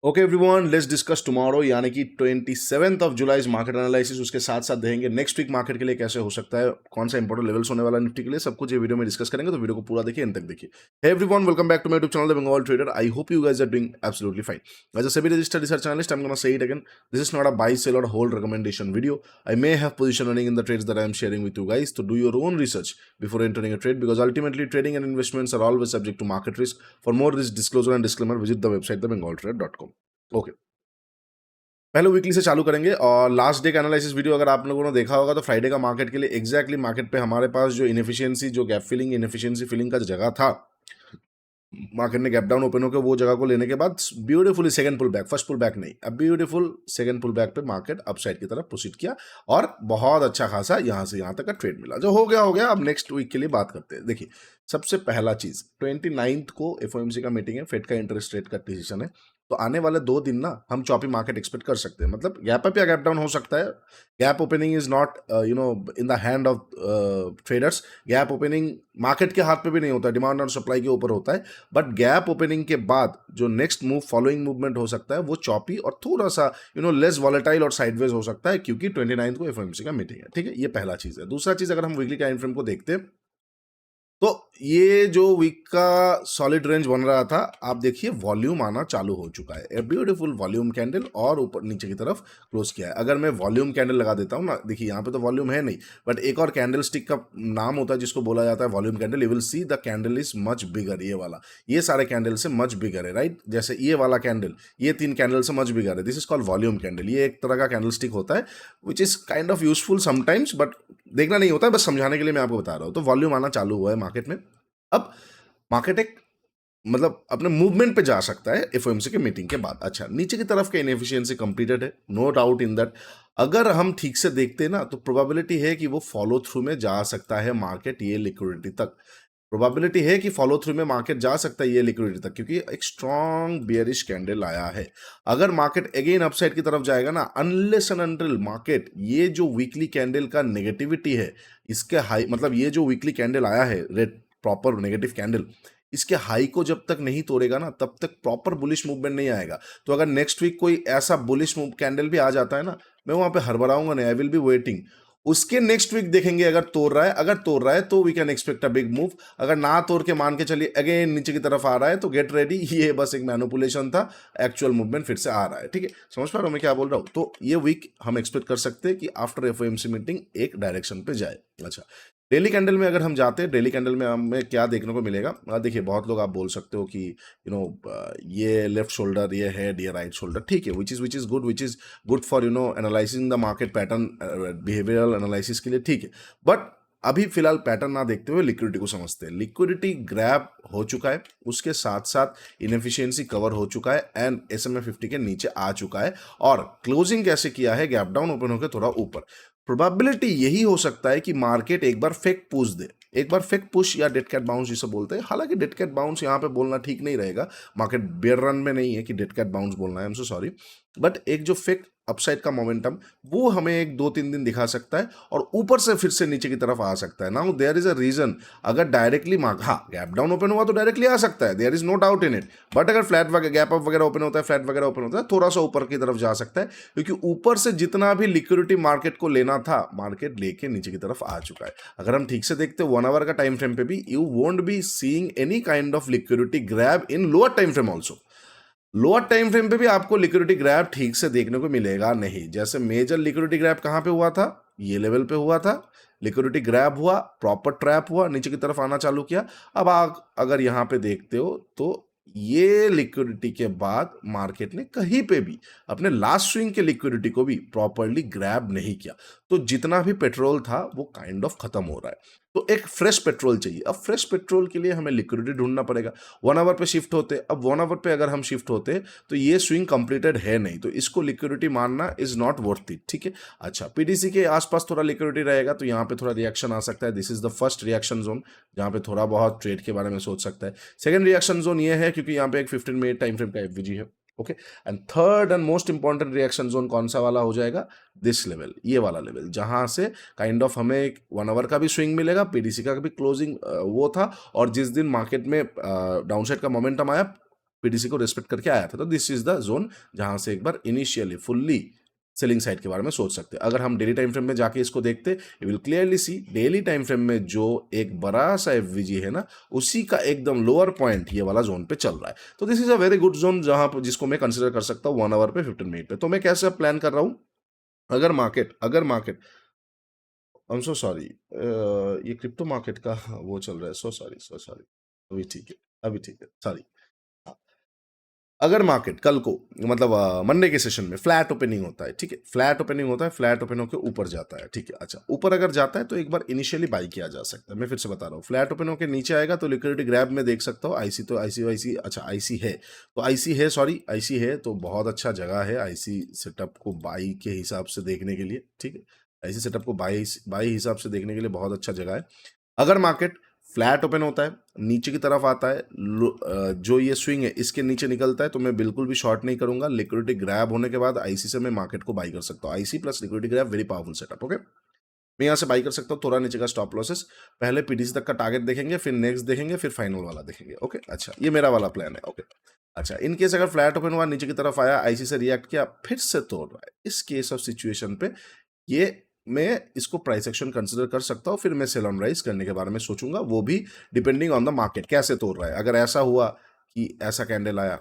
Okay everyone, let's discuss tomorrow यानी कि 27th of July market analysis. उसके साथ साथ देखेंगे नेक्स्ट वीक मार्केट के लिए कैसे हो सकता है, कौन सा इंपॉर्टेंट लेवल्स होने वाला है निफ्टी के लिए, सब कुछ ये वीडियो में डिस्कस करेंगे। तो वीडियो को पूरा देखिए, एंड तक देखिए। Hey everyone, welcome back to my YouTube channel the Bengal trader. I hope you guys are doing absolutely fine. As a SEBI registered research analyst, I'm gonna say it again. This is not a buy, sell, or hold recommendation video. I may have position running in the trades that I am sharing with you guys. To do your own research before entering a trade, because ultimately trading and investments are always subject to market risk. For more risk disclosure and disclaimer, visit the website thebengaltrader.com. Okay. पहले weekly से चालू करेंगे और last day का analysis video अगर आप लोगों ने देखा होगा तो फ्राइडे का मार्केट के लिए एग्जैक्टली मार्केट पे हमारे पास जो इनएफिशिएंसी, जो गैप फिलिंग, इनएफिशिएंसी फिलिंग का जगह था, मार्केट ने गैप डाउन ओपन होकर वो जगह को लेने के बाद beautifully second pull back, first pull back नहीं, अब ब्यूटीफुल सेकंड पुल बैक पे मार्केट अपसाइड की तरफ प्रोसीड किया और बहुत अच्छा खासा यहां से यहां तक का ट्रेड मिला। जो हो गया। अब नेक्स्ट वीक के लिए बात करते हैं। देखिए, सबसे पहला चीज 29 को एफओएमसी का मीटिंग है, फेड का इंटरेस्ट रेट का डिसीजन है। तो आने वाले 2 दिन ना हम चॉपी मार्केट एक्सपेक्ट कर सकते हैं। मतलब गैप अप या गैप डाउन हो सकता है। Gap opening is not in the hand of traders. Gap opening market के हाथ पे भी नहीं होता है, डिमांड और सप्लाई के ऊपर होता है। बट गैप ओपनिंग के बाद जो नेक्स्ट मूव, फॉलोइंग मूवमेंट हो सकता है, वो चॉपी और थोड़ा सा लेस वॉलेटाइल और साइडवेज हो सकता है, क्योंकि 29 को एफओएमसी का मीटिंग है। ठीक है, ये पहला चीज है। दूसरा चीज, अगर हम वीकली टाइम फ्रेम को देखते हैं तो ये जो वीक का सॉलिड रेंज बन रहा था, आप देखिए वॉल्यूम आना चालू हो चुका है। ए ब्यूटीफुल वॉल्यूम कैंडल और ऊपर नीचे की तरफ क्लोज किया है। अगर मैं वॉल्यूम कैंडल लगा देता हूं ना, देखिए यहाँ पे तो वॉल्यूम है नहीं, बट एक और कैंडल स्टिक का नाम होता है जिसको बोला जाता है volume candle. You will see the candle is much bigger. ये वाला, ये सारे कैंडल से मच बिगर है, राइट। जैसे ये वाला कैंडल, ये 3 कैंडल से मच बिगर है। This is called volume candle. ये एक तरह का कैंडल स्टिक होता है which is kind of useful sometimes, but देखना नहीं होता है, बस समझाने के लिए मैं आपको बता रहा हूँ। तो वॉल्यूम आना चालू हुआ है मार्केट में। अब मार्केट एक मतलब अपने मूवमेंट पे जा सकता है एफओएमसी के मीटिंग के बाद। अच्छा, नीचे की तरफ का इनएफिशिएंसी कंप्लीटेड है, नो डाउट इन दैट। अगर हम ठीक से देखते हैं ना, तो प्रोबेबिलिटी है कि वो फॉलो थ्रू में जा सकता है मार्केट ये लिक्विडिटी तक। प्रोबेबिलिटी है कि फॉलो थ्रू में मार्केट जा सकता है ये लिक्विडिटी तक, क्योंकि एक स्ट्रॉन्ग बियरिश कैंडल आया है। अगर मार्केट अगेन अपसाइड की तरफ जाएगा ना, अनलेस एंड अनटिल मार्केट ये जो वीकली कैंडल का नेगेटिविटी है, इसके हाई, मतलब ये जो वीकली कैंडल आया है, रेड प्रॉपर नेगेटिव कैंडल, इसके हाई को जब तक नहीं तोड़ेगा ना, तब तक प्रॉपर बुलिश मूवमेंट नहीं आएगा। तो अगर नेक्स्ट वीक कोई ऐसा बुलिश कैंडल भी आ जाता है ना, मैं वहां पे हड़बड़ाऊंगा नहीं, आई विल बी वेटिंग। उसके नेक्स्ट वीक देखेंगे, अगर तोड़ रहा है, अगर तोड़ रहा है तो we can expect a big move. अगर ना तोड़ के मान के चलिए अगेन नीचे की तरफ आ रहा है, तो गेट रेडी, ये बस एक मैनिपुलेशन था। एक्चुअल मूवमेंट फिर से आ रहा है। ठीक है, समझ पा रहा हूं मैं क्या बोल रहा हूं। तो ये वीक हम एक्सपेक्ट कर सकते हैं कि आफ्टर एफओएमसी मीटिंग एक डायरेक्शन पे जाए। अच्छा, डेली कैंडल में अगर हम जाते हैं, डेली कैंडल में हमें क्या देखने को मिलेगा। देखिए, बहुत लोग आप बोल सकते हो कि ये लेफ्ट शोल्डर, ये हेड, ये राइट शोल्डर, ठीक है, which is good, which is good for analysing the market pattern, behavioural analysis के लिए, ठीक है। बट अभी फिलहाल पैटर्न ना देखते हुए लिक्विडिटी को समझते हैं। लिक्विडिटी ग्रैब हो चुका है, उसके साथ साथ इनएफिशिएंसी कवर हो चुका है एंड SMA 50 के नीचे आ चुका है। और क्लोजिंग कैसे किया है, गैप डाउन ओपन होकर थोड़ा ऊपर। प्रोबेबिलिटी यही हो सकता है कि मार्केट एक बार फेक पुश दे, एक बार फेक पुश या डेड कैट बाउंस जिसे बोलते हैं। हालांकि डेड कैट बाउंस यहाँ पे बोलना ठीक नहीं रहेगा, मार्केट बेयर रन में नहीं है कि डेड कैट बाउंस बोलना है, I am so sorry. But एक जो फेक अपसाइड का मोमेंटम, वो हमें एक 2-3 दिन दिखा सकता है और ऊपर से फिर से नीचे की तरफ आ सकता है। Now there is a reason, अगर डायरेक्टली हाँ गैप डाउन ओपन हुआ तो डायरेक्टली आ सकता है, there is no doubt in it. But अगर फ्लैट वगैरह, गैप अप वगैरह ओपन होता है, फ्लैट वगैरह ओपन होता है, थोड़ा सा ऊपर की तरफ जा सकता है, क्योंकि ऊपर से जितना भी लिक्विडिटी मार्केट को लेना था, मार्केट लेके नीचे की तरफ आ चुका है। अगर हम ठीक से देखते हैं 1 आवर का टाइम फ्रेम पे भी, you won't be seeing any kind of liquidity grab in lower time frame also. Lower time frame पे भी आपको लिक्विडिटी ग्रैब ठीक से देखने को मिलेगा नहीं। जैसे मेजर लिक्विडिटी ग्रैब कहां पे हुआ था, ये लेवल पे हुआ था। लिक्विडिटी ग्रैब हुआ, प्रॉपर ट्रैप हुआ, नीचे की तरफ आना चालू किया। अब आप अगर यहां पे देखते हो तो ये लिक्विडिटी के बाद मार्केट ने कहीं पे भी अपने लास्ट स्विंग के लिक्विडिटी को भी प्रॉपरली ग्रैब नहीं किया। तो जितना भी पेट्रोल था वो काइंड ऑफ खत्म हो रहा है। तो एक फ्रेश पेट्रोल चाहिए। अब फ्रेश पेट्रोल के लिए हमें लिक्विडिटी ढूंढना पड़ेगा। 1 आवर पे शिफ्ट होते, अब 1 आवर पे अगर हम शिफ्ट होते तो ये स्विंग कंप्लीटेड है नहीं, तो इसको लिक्विडिटी मानना इज नॉट वर्थ इट। ठीक है। अच्छा, पीडीसी के आसपास थोड़ा लिक्विडिटी रहेगा तो यहाँ पे थोड़ा रिएक्शन आ सकता है। This is the first reaction zone, जहाँ पे थोड़ा बहुत ट्रेड के बारे में सोच सकता है। सेकंड रिएक्शन जोन ये है क्योंकि यहाँ पे एक 15 मिनट टाइम फ्रेम का एफवीजी है। Okay, and third and most important reaction zone कौन सा वाला हो जाएगा, दिस लेवल, ये वाला लेवल, जहां से काइंड ऑफ हमें 1 आवर का भी स्विंग मिलेगा, पीडीसी का भी क्लोजिंग वो था। और जिस दिन मार्केट में डाउनसाइड का मोमेंटम आया, पीटीसी को रिस्पेक्ट करके आया था। तो दिस इज द जोन जहां से एक बार इनिशियली फुल्ली सेलिंग साइड के बारे में सोच सकते हैं। अगर हम डेली टाइम फ्रेम में जाके इसको देखते, you will clearly see daily time frame में जो एक बड़ा सा एफवीजी है ना, उसी का एकदम लोअर पॉइंट ये वाला जोन पे चल रहा है। तो this is a very good zone जहां पर जिसको मैं कंसिडर कर सकता हूँ 1 आवर पे 15 मिनट पे। तो मैं कैसे प्लान कर रहा हूँ, अगर market I am so sorry, ये क्रिप्टो मार्केट का वो चल रहा है, सो सॉरी। अभी ठीक है सॉरी। अगर मार्केट कल को मतलब मंडे के सेशन में फ्लैट ओपनिंग होता है, ठीक है, फ्लैट ओपनिंग होता है, फ्लैट ओपन होकर ऊपर जाता है, ठीक है, अच्छा ऊपर अगर जाता है तो एक बार इनिशियली बाई किया जा सकता है। मैं फिर से बता रहा हूँ, फ्लैट ओपन होकर नीचे आएगा तो लिक्विडिटी ग्रैब में देख सकता हूँ। आईसी तो आईसी अच्छा आईसी है, तो आईसी है तो बहुत अच्छा जगह है आईसी सेटअप को बाई के हिसाब से देखने के लिए, ठीक है, आईसी सेटअप को बाई हिसाब से देखने के लिए बहुत अच्छा जगह है। अगर मार्केट फ्लैट ओपन होता है, नीचे की तरफ आता है, जो ये स्विंग है इसके नीचे निकलता है, तो मैं बिल्कुल भी शॉर्ट नहीं करूंगा। लिक्विडिटी ग्रैब होने के बाद आईसी से मैं मार्केट को बाई कर सकता हूँ। IC plus liquidity grab very powerful setup, okay. मैं यहाँ से बाई कर सकता हूँ, थोड़ा नीचे का स्टॉप लॉसेस, पहले पीटीसी तक का टारगेट देखेंगे, फिर नेक्स्ट देखेंगे, फिर फाइनल वाला देखेंगे, ओके। अच्छा ये मेरा वाला प्लान है, ओके। अच्छा इन केस अगर फ्लैट ओपन हुआ, नीचे की तरफ आया, आईसी से रिएक्ट किया, फिर से तोड़ रहा है, इस केस ऑफ सिचुएशन पे ये मैं इसको प्राइस एक्शन कंसिडर कर सकता हूं। फिर मैं सेल ऑन राइज करने के बारे में सोचूंगा, वो भी डिपेंडिंग ऑन द मार्केट कैसे तोड़ रहा है। अगर ऐसा हुआ कि ऐसा कैंडल आया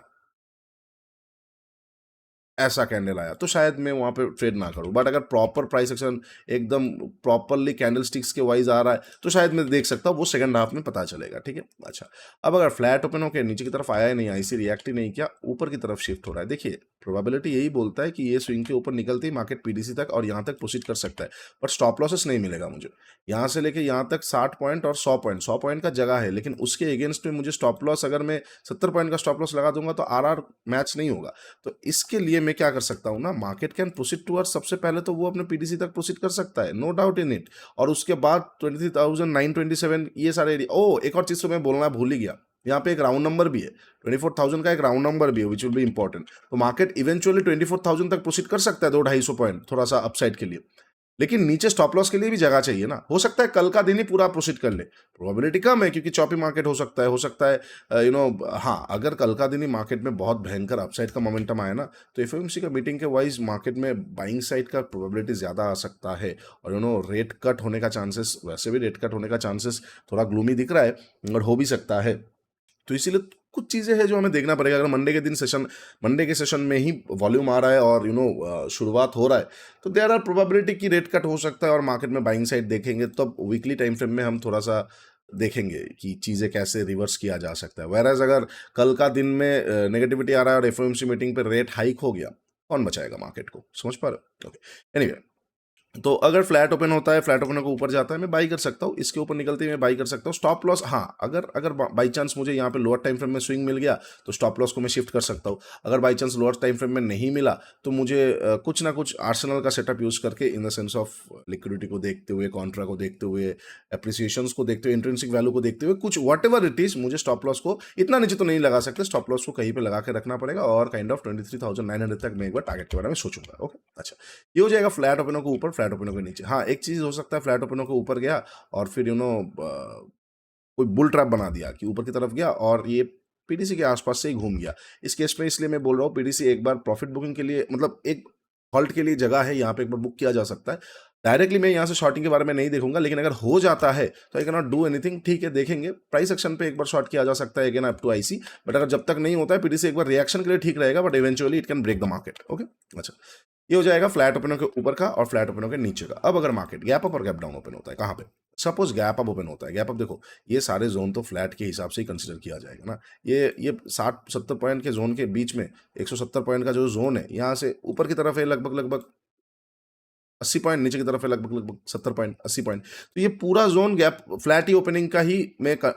तो शायद मैं वहां पे ट्रेड ना करूं। बट अगर प्रॉपर प्राइस एक्शन एकदम प्रॉपरली कैंडल स्टिक्स के वाइज आ रहा है तो शायद मैं देख सकता हूं, वो सेकंड हाफ में पता चलेगा, ठीक है। अच्छा अब अगर फ्लैट ओपन होकर नीचे की तरफ आया ही नहीं, आईसी रिएक्ट ही नहीं किया, ऊपर की तरफ शिफ्ट हो रहा है, देखिए प्रोबेबिलिटी यही बोलता है कि ये स्विंग के ऊपर निकलते ही मार्केट पीडीसी तक और यहाँ तक प्रोसीड कर सकता है। बट स्टॉप लॉसेस नहीं मिलेगा मुझे, यहाँ से लेके यहाँ तक 60 पॉइंट और 100 पॉइंट का जगह है, लेकिन उसके अगेंस्ट में मुझे स्टॉप लॉस, अगर मैं 70 पॉइंट का स्टॉप लॉस लगा दूंगा तो आरआर मैच नहीं होगा। तो इसके लिए मैं क्या कर सकता हूं ना, मार्केट कैन प्रोसीड टूवर्ड, सबसे पहले तो वो अपने पीडीसी तक प्रोसीड कर सकता है, नो डाउट इन इट। और उसके बाद 23,927 ये सारे एरिया। ओ एक और चीज तो मैं बोलना भूल ही गया, यहाँ पे एक राउंड नंबर भी है, 24,000 का एक राउंड नंबर भी है, विच विल बी इंपॉर्टेंट। तो मार्केट इवेंचुअली 24,000 तक प्रोसीड कर सकता है, 200-250 पॉइंट थोड़ा सा अपसाइड के लिए, लेकिन नीचे स्टॉप लॉस के लिए भी जगह चाहिए ना। हो सकता है कल का दिन ही पूरा प्रोसीड कर ले, प्रोबेबिलिटी कम है क्योंकि चॉपी मार्केट हो सकता है हाँ अगर कल का दिन ही मार्केट में बहुत भयंकर अपसाइड का मोमेंटम आया ना, तो एफओएमसी का मीटिंग के वाइज मार्केट में बाइंग साइड का प्रोबेबिलिटी ज्यादा आ सकता है। और रेट कट होने का चांसेस, वैसे भी रेट कट होने का चांसेस थोड़ा ग्लूमी दिख रहा है, और हो भी सकता है। तो इसीलिए कुछ चीज़ें हैं जो हमें देखना पड़ेगा। अगर मंडे के सेशन में ही वॉल्यूम आ रहा है और शुरुआत हो रहा है, तो देयर आर प्रोबेबिलिटी कि रेट कट हो सकता है और मार्केट में बाइंग साइड देखेंगे। तो अब वीकली टाइम फ्रेम में हम थोड़ा सा देखेंगे कि चीज़ें कैसे रिवर्स किया जा सकता है। वैराज अगर कल का दिन में नेगेटिविटी आ रहा है और एफओएमसी मीटिंग पर रेट हाइक हो गया, कौन बचाएगा मार्केट को, समझ पा रहे हो? ओके एनीवे, तो अगर फ्लैट ओपन होता है, फ्लैट ओपन होकर ऊपर जाता है, मैं बाई कर सकता हूँ, इसके ऊपर निकलते ही मैं बाई कर सकता हूँ। स्टॉप लॉस हाँ, अगर अगर बाई चांस मुझे यहाँ पे लोअर टाइम फ्रेम में स्विंग मिल गया तो स्टॉप लॉस को मैं शिफ्ट कर सकता हूँ। अगर by chance lower time frame में नहीं मिला तो मुझे कुछ ना कुछ आर्सेनल का सेटअप यूज करके, in the sense of liquidity को देखते हुए, कॉन्ट्रा को देखते हुए, एप्रिसिएशंस को देखते हुए, इंट्रिंसिक वैल्यू को देखते हुए, कुछ वट एवर इट इज, मुझे स्टॉप लॉस को इतना नीचे तो नहीं लगा सकते, स्टॉप लॉस को कहीं पे लगा के रखना पड़ेगा और काइंड ऑफ 23,900 तक मैं एक बार टारगेट के बारे में सोचूंगा, ओके। अच्छा ये हो जाएगा फ्लैट ओपनों के ऊपर, फ्लैट ओपनों के नीचे। हाँ एक चीज हो सकता है, फ्लैट ओपनों के ऊपर गया और फिर कोई बुल ट्रैप बना दिया कि ऊपर की तरफ गया और ये पीडीसी के आसपास से ही घूम गया। इस केस में इसलिए मैं बोल रहा हूँ, पीडीसी एक बार प्रॉफिट बुकिंग के लिए, मतलब एक हॉल्ट के लिए जगह है, यहाँ पे एक बार बुक किया जा सकता है। डायरेक्टली मैं यहाँ से शॉर्टिंग के बारे में नहीं देखूंगा, लेकिन अगर हो जाता है तो I can not do anything, ठीक है, देखेंगे। प्राइस एक्शन पे एक बार शॉर्ट किया जा सकता है again up to IC, but अगर जब तक नहीं होता है पीडीसी एक बार रिएक्शन के लिए ठीक रहेगा, but eventually it can break the market, okay. अच्छा ये हो जाएगा फ्लैट ओपनों के ऊपर का और फ्लैट ओपनों के नीचे का। अब अगर मार्केट गैप अप और गैप डाउन ओपन होता है, कहाँ पे, सपोज गैप अप ओपन होता है, गैप अप देखो ये सारे जोन तो फ्लैट के हिसाब से ही कंसिडर किया जाएगा ना। ये 60-70 पॉइंट के जोन के बीच में 170 पॉइंट का जो जोन है, यहाँ से ऊपर की तरफ है लगभग 80 पॉइंट, नीचे की तरफ है लगभग 70 पॉइंट, 80 पॉइंट। तो ये पूरा जोन गैप फ्लैट ही ओपनिंग का ही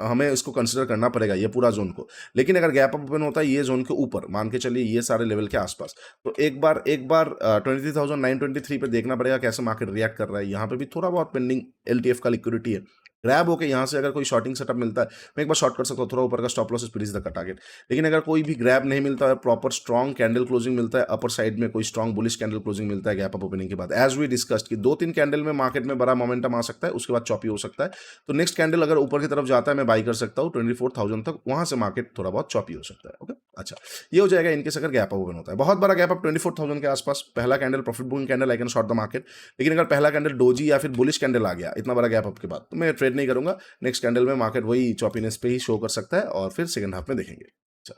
हमें इसको कंसिडर करना पड़ेगा, ये पूरा जोन को। लेकिन अगर गैप अप ओपन होता है ये जोन के ऊपर, मान के चलिए ये सारे लेवल के आसपास, तो एक बार 23,923 पे देखना पड़ेगा कैसे मार्केट रिएक्ट कर रहा है। यहाँ पे भी थोड़ा बहुत पेंडिंग एलटीएफ का लिक्विडिटी है, ग्रैब होके यहाँ से अगर कोई शॉर्टिंग सेटअप मिलता है, मैं एक बार शॉर्ट कर सकता हूँ, थोड़ा ऊपर का stop loss please the target. लेकिन अगर कोई भी ग्रैब नहीं मिलता है, प्रॉपर स्ट्रॉन्ग कैंडल क्लोजिंग मिलता है, अपर साइड में कोई स्ट्रॉन्ग बुलिश कैंडल क्लोजिंग मिलता है गैप अप ओपनिंग के बाद, एज वी डिस्कस्ड कि 2-3 कैंडल में मार्केट में बड़ा मोमेंटम आ सकता है, उसके बाद चॉपी हो सकता है। तो नेक्स्ट कैंडल अगर ऊपर की तरफ जाता है, मैं बाई कर सकता हूँ 24,000 तक, वहां से मार्केट थोड़ा बहुत चॉपी हो सकता है। ओके, अच्छा, ये हो जाएगा इनकेस अगर गैप अप ओपन होता है। बहुत बड़ा गैप अप 24,000 के आसपास, पहला candle profit booking candle, I can short the market. लेकिन अगर पहला कैंडल डोजी या फिर बुलिश कैंडल आ गया इतना बड़ा गैप अप के बाद, तो मैं ट्रेड नहीं करूंगा। नेक्स्ट कैंडल में मार्केट वही चॉपीनेस पे ही शो कर सकता है और फिर सेकंड हाफ में देखेंगे।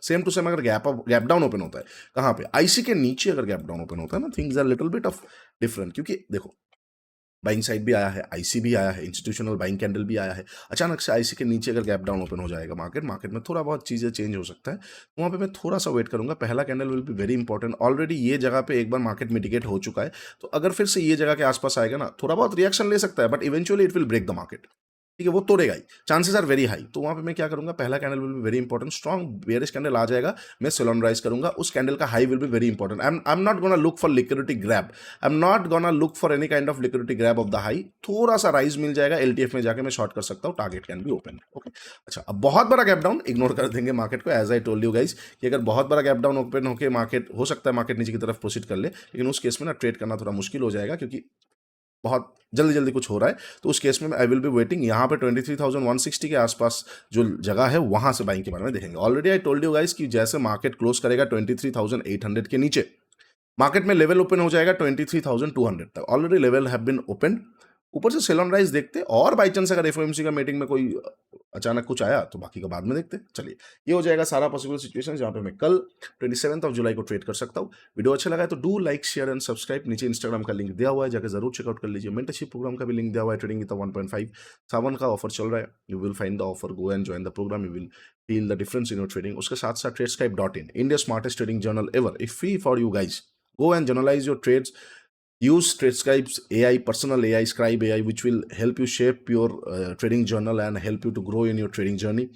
सेम टू सेम अगर गैप डाउन ओपन होता है, कहां पे, आईसी के नीचे अगर गैप डाउन ओपन होता है ना, things are little bit of different. क्योंकि देखो, बाइंग साइड भी आया है, आईसी भी आया है, इंस्टीट्यूशनल बाइंग कैंडल भी आया है। अचानक से आईसी के नीचे अगर गैप डाउन ओपन हो जाएगा मार्केट में थोड़ा बहुत चीज़ें चेंज हो सकता है, तो वहाँ पे मैं थोड़ा सा वेट करूंगा। पहला candle will be very important. Already ये जगह पे एक बार मार्केट मिटिगेट हो चुका है, तो अगर फिर से ये जगह के आसपास आएगा ना, थोड़ा बहुत रिएक्शन ले सकता है, but eventually it will break the market. ठीक है, वो तोड़ेगा ही, चांसेस आर वेरी हाई। तो वहां पे मैं क्या करूंगा, पहला candle will be very important, strong bearish candle आ जाएगा, मैं सेल ऑन राइज करूंगा, उस कैंडल का high will be very important. I am not gonna look for liquidity grab, I am not gonna look for any kind of liquidity grab of the high. थोड़ा सा rise मिल जाएगा, LTF में जाके मैं short कर सकता हूँ, target can be open. Okay, अच्छा, अब बहुत बड़ा गैप डाउन इग्नोर कर देंगे मार्केट को। As I told you guys कि अगर बहुत बड़ा गैप डाउन ओपन होकर मार्केट, हो सकता है मार्केट नीचे की तरफ प्रोसीड कर ले, लेकिन उस केस में ना ट्रेड करना थोड़ा मुश्किल हो जाएगा, क्योंकि बहुत जल्दी जल्दी कुछ हो रहा है। तो उस केस में आई विल बी वेटिंग यहाँ पे 23,160 के आसपास जो जगह है, वहां से बाइंग के बारे में देखेंगे। Already I told you guys कि जैसे मार्केट क्लोज करेगा 23,800 के नीचे, मार्केट में लेवल ओपन हो जाएगा 23,200 तक। Already level have been open. ऊपर से सेल ऑन राइज देखते, और बाई चांस अगर एफओएमसी का मीटिंग में कोई अचानक कुछ आया तो बाकी का बाद में देखते। चलिए, ये हो जाएगा सारा पॉसिबल सिचुएशन जहां पे मैं कल 27 जुलाई को ट्रेड कर सकता हूँ। वीडियो अच्छा लगा है तो do like, share and subscribe. नीचे इंस्टाग्राम का लिंक दिया हुआ है, जाकर जरूर चेकआउट कर लीजिए। मेंटरशिप प्रोग्राम का भी लिंक दिया हुआ है, ट्रेडिंग गीता 1.5 सावन का ऑफर चल रहा है। You will find the offer, go and join the program, you will feel the difference in your trading. उसके साथ साथ ट्रेडस्काइप.in, India smartest trading journal ever, if free for you guys. Go and journalize your trades. Use TradeScribe's AI, personal AI, Scribe AI, which will help you shape your trading journal and help you to grow in your trading journey.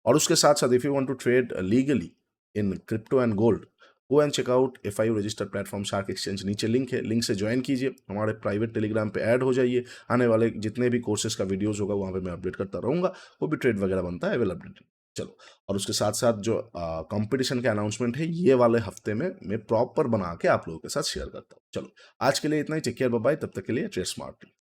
और उसके साथ साथ if you want to trade legally in crypto and gold, go and check out FIU registered platform Shark Exchange। नीचे link है, link से join कीजिए, हमारे private Telegram पे ऐड हो जाइए। आने वाले जितने भी कोर्सेज का वीडियोस होगा वहाँ पे मैं अपडेट करता रहूँगा, वो भी ट्रेड वगैरह बनता है, आई विल अपडेट। चलो, और उसके साथ साथ जो कंपटीशन के अनाउंसमेंट है, ये वाले हफ्ते में मैं प्रॉपर बना के आप लोगों के साथ शेयर करता हूँ। चलो, आज के लिए इतना ही। टेक केयर, बाय बाय, तब तक के लिए ट्रेड स्मार्ट।